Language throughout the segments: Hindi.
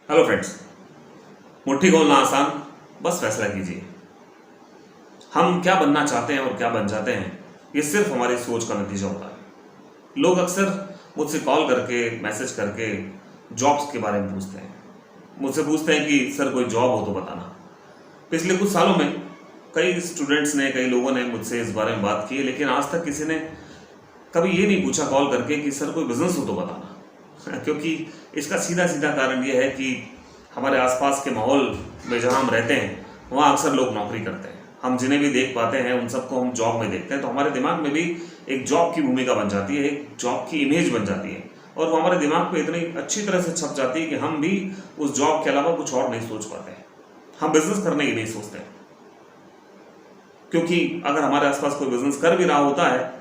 Hello friends. मुट्ठी खोलना आसान, बस फैसला कीजिए। हम क्या बनना चाहते हैं और क्या बन जाते हैं, ये सिर्फ हमारी सोच का नतीजा होता है। लोग अक्सर मुझसे कॉल करके, मैसेज करके जॉब्स के बारे में पूछते हैं। मुझसे पूछते हैं कि सर कोई जॉब हो तो बताना। पिछले कुछ सालों में कई स्टूडेंट्स ने, कई लोगों ने मुझसे इस बारे में बात की, लेकिन आज तक किसी ने कभी ये नहीं पूछा कॉल करके कि सर कोई बिजनेस हो तो बताना। क्योंकि इसका सीधा सीधा कारण ये है कि हमारे आसपास के माहौल में जहाँ हम रहते हैं वहाँ अक्सर लोग नौकरी करते हैं। हम जिन्हें भी देख पाते हैं उन सबको हम जॉब में देखते हैं, तो हमारे दिमाग में भी एक जॉब की भूमिका बन जाती है, एक जॉब की इमेज बन जाती है, और वो हमारे दिमाग पे इतनी अच्छी तरह से छप जाती है कि हम भी उस जॉब के अलावा कुछ और नहीं सोच पाते हैं। हम बिजनेस करने की नहीं सोचते, क्योंकि अगर हमारे आसपास कोई बिजनेस कर भी रहा होता है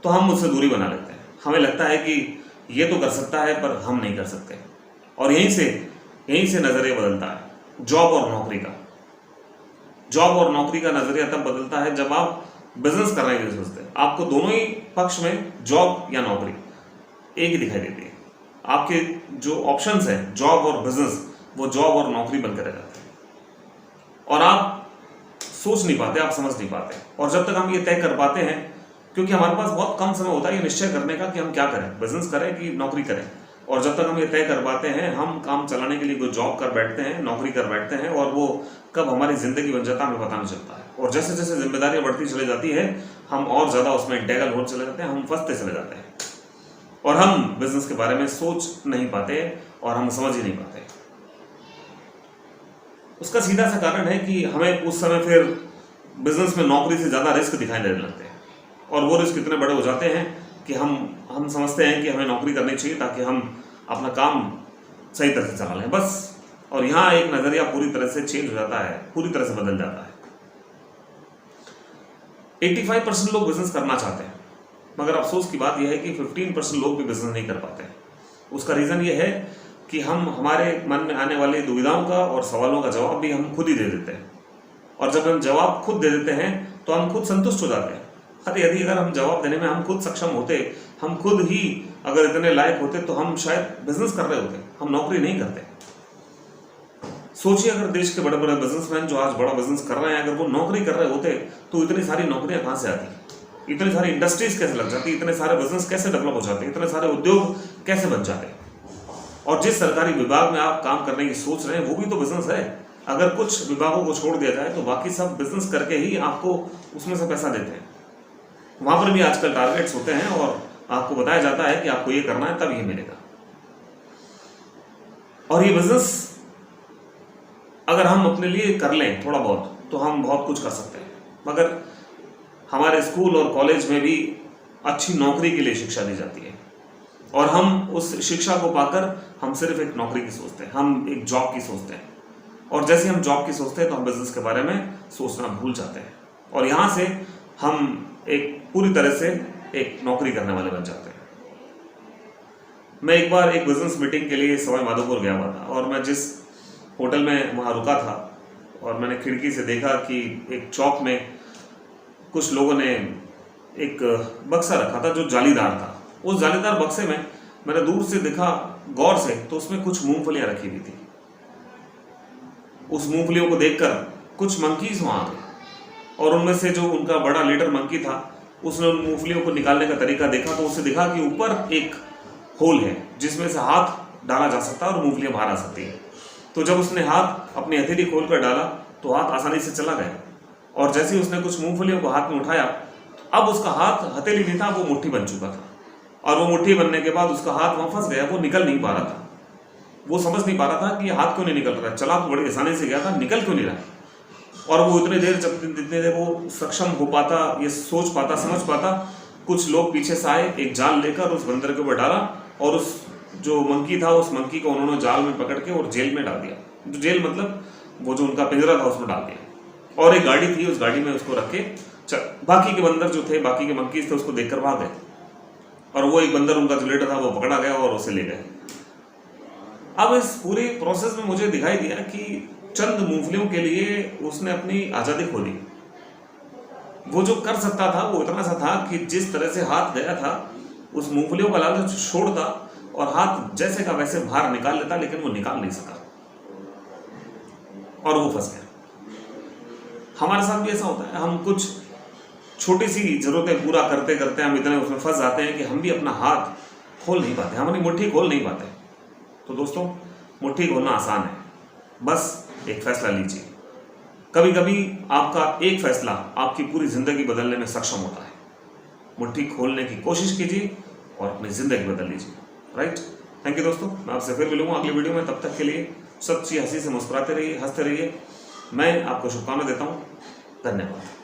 तो हम उससे दूरी बना लेते हैं। हमें लगता है कि ये तो कर सकता है पर हम नहीं कर सकते, और यहीं से नजरिया बदलता है जॉब और नौकरी का। जॉब और नौकरी का नजरिया तब बदलता है जब आप बिजनेस करने की सोचते हैं। आपको दोनों ही पक्ष में जॉब या नौकरी एक ही दिखाई देती है। आपके जो ऑप्शंस है जॉब और बिजनेस, वो जॉब और नौकरी बनकर रह जाते हैं, और आप सोच नहीं पाते, आप समझ नहीं पाते। और जब तक हम ये तय कर पाते हैं, क्योंकि हमारे पास बहुत कम समय होता है ये निश्चय करने का कि हम क्या करें, बिजनेस करें कि नौकरी करें, और जब तक हम ये तय कर पाते हैं, हम काम चलाने के लिए कोई जॉब कर बैठते हैं, नौकरी कर बैठते हैं, और वो कब हमारी जिंदगी बन जाता है हमें पता नहीं चलता है। और जैसे जैसे जिम्मेदारियां बढ़ती चली जाती है, हम और ज्यादा उसमें इंटेगल होते चले जाते हैं, हम फंसते चले जाते हैं, और हम बिजनेस के बारे में सोच नहीं पाते और हम समझ ही नहीं पाते। उसका सीधा सा कारण है कि हमें उस समय फिर बिजनेस में नौकरी से ज्यादा रिस्क दिखाई देने लगते हैं, और वो रिस्क इतने बड़े हो जाते हैं कि हम समझते हैं कि हमें नौकरी करनी चाहिए ताकि हम अपना काम सही तरह से चला लें, बस। और यहाँ एक नजरिया पूरी तरह से चेंज हो जाता है, पूरी तरह से बदल जाता है। 85% लोग बिजनेस करना चाहते हैं, मगर अफसोस की बात यह है कि 15% लोग भी बिजनेस नहीं कर पाते। उसका रीजन ये है कि हम हमारे मन में आने वाली दुविधाओं का और सवालों का जवाब भी हम खुद ही दे देते हैं, और जब हम जवाब खुद दे देते हैं तो हम खुद संतुष्ट हो जाते हैं। यदि अगर हम जवाब देने में हम खुद सक्षम होते, हम खुद ही अगर इतने लायक होते, तो हम शायद बिजनेस कर रहे होते, हम नौकरी नहीं करते। सोचिए, अगर देश के बड़े बड़े बिजनेसमैन जो आज बड़ा बिजनेस कर रहे हैं, अगर वो नौकरी कर रहे होते तो इतनी सारी नौकरियां कहां से आती, इतनी सारी इंडस्ट्रीज कैसे लग जाती, इतने सारे बिजनेस कैसे डेवलप हो जाते, इतने सारे उद्योग कैसे बन जाते। और जिस सरकारी विभाग में आप काम करने की सोच रहे हैं वो भी तो बिजनेस है। अगर कुछ विभागों को छोड़ दिया जाए तो बाकी सब बिजनेस करके ही आपको उसमें से पैसा देते हैं। वहां पर भी आजकल टारगेट्स होते हैं और आपको बताया जाता है कि आपको ये करना है तब ये मिलेगा। और ये बिजनेस अगर हम अपने लिए कर लें थोड़ा बहुत, तो हम बहुत कुछ कर सकते हैं। मगर हमारे स्कूल और कॉलेज में भी अच्छी नौकरी के लिए शिक्षा दी जाती है, और हम उस शिक्षा को पाकर हम सिर्फ एक नौकरी की सोचते हैं, हम एक जॉब की सोचते हैं। और जैसे हम जॉब की सोचते हैं तो हम बिजनेस के बारे में सोचना भूल जाते हैं, और यहाँ से हम एक पूरी तरह से एक नौकरी करने वाले बन जाते हैं। मैं एक बार एक बिजनेस मीटिंग के लिए सवाई माधोपुर गया हुआ था, और मैं जिस होटल में वहाँ रुका था, और मैंने खिड़की से देखा कि एक चौक में कुछ लोगों ने एक बक्सा रखा था जो जालीदार था। उस जालीदार बक्से में मैंने दूर से देखा गौर से, तो उसमें कुछ मूंगफलियां रखी हुई थी। उस मूंगफलियों को देखकर कुछ मंकीज वहां आ गए, और उनमें से जो उनका बड़ा लीडर मंकी था, उसने उन मूंगफलियों को निकालने का तरीका देखा, तो उसे दिखा कि ऊपर एक होल है जिसमें से हाथ डाला जा सकता है और मूंगफलियां बाहर आ सकती है। तो जब उसने हाथ अपनी हथेली खोलकर डाला तो हाथ आसानी से चला गया, और जैसे ही उसने कुछ मूंगफलियों को हाथ में उठाया, अब उसका हाथ हथेली नहीं था, वो मुट्ठी बन चुका था। और वो मुट्ठी बनने के बाद उसका हाथ वहां फंस गया, वो निकल नहीं पा रहा था। वो समझ नहीं पा रहा था कि हाथ क्यों नहीं निकल रहा है, चला तो बड़ी आसानी से गया था, निकल क्यों नहीं रहा। और वो जितनी देर वो सक्षम हो पाता, ये सोच पाता, समझ पाता, कुछ लोग पीछे से आए, एक जाल लेकर उस बंदर के ऊपर डाला, और उस जो मंकी था उस मंकी को उन्होंने जाल में पकड़ के और जेल में डाल दिया। जो जेल मतलब वो जो उनका पिंजरा था उसमें डाल दिया, और एक गाड़ी थी, उस गाड़ी में उसको रख के बाकी के बंदर जो थे, बाकी के मंकीज थे, उसको देखकर भाग गए, और वो एक बंदर उनका जो लीडर था वो पकड़ा गया और उसे ले गए। अब इस पूरे प्रोसेस में मुझे दिखाई दिया कि चंद मूंगफलियों के लिए उसने अपनी आजादी खो दी। वो जो कर सकता था वो इतना सा था कि जिस तरह से हाथ गया था, उस मूंगफलियों का लालच छोड़ता और हाथ जैसे का वैसे बाहर निकाल लेता, लेकिन वो निकाल नहीं सका और वो फंस गया। हमारे साथ भी ऐसा होता है, हम कुछ छोटी सी जरूरतें पूरा करते करते हम इतने उसमें फंस जाते हैं कि हम भी अपना हाथ खोल नहीं पाते, हमारी मुट्ठी खोल नहीं पाते। तो दोस्तों, मुट्ठी खोलना आसान है, बस एक फैसला लीजिए। कभी कभी आपका एक फैसला आपकी पूरी जिंदगी बदलने में सक्षम होता है। मुट्ठी खोलने की कोशिश कीजिए और अपनी जिंदगी बदल लीजिए। राइट? थैंक यू दोस्तों, मैं आपसे फिर मिलूंगा अगली वीडियो में। तब तक के लिए सच्ची हंसी से मुस्कुराते रहिए, हंसते रहिए। मैं आपको शुभकामनाएं देता हूँ। धन्यवाद।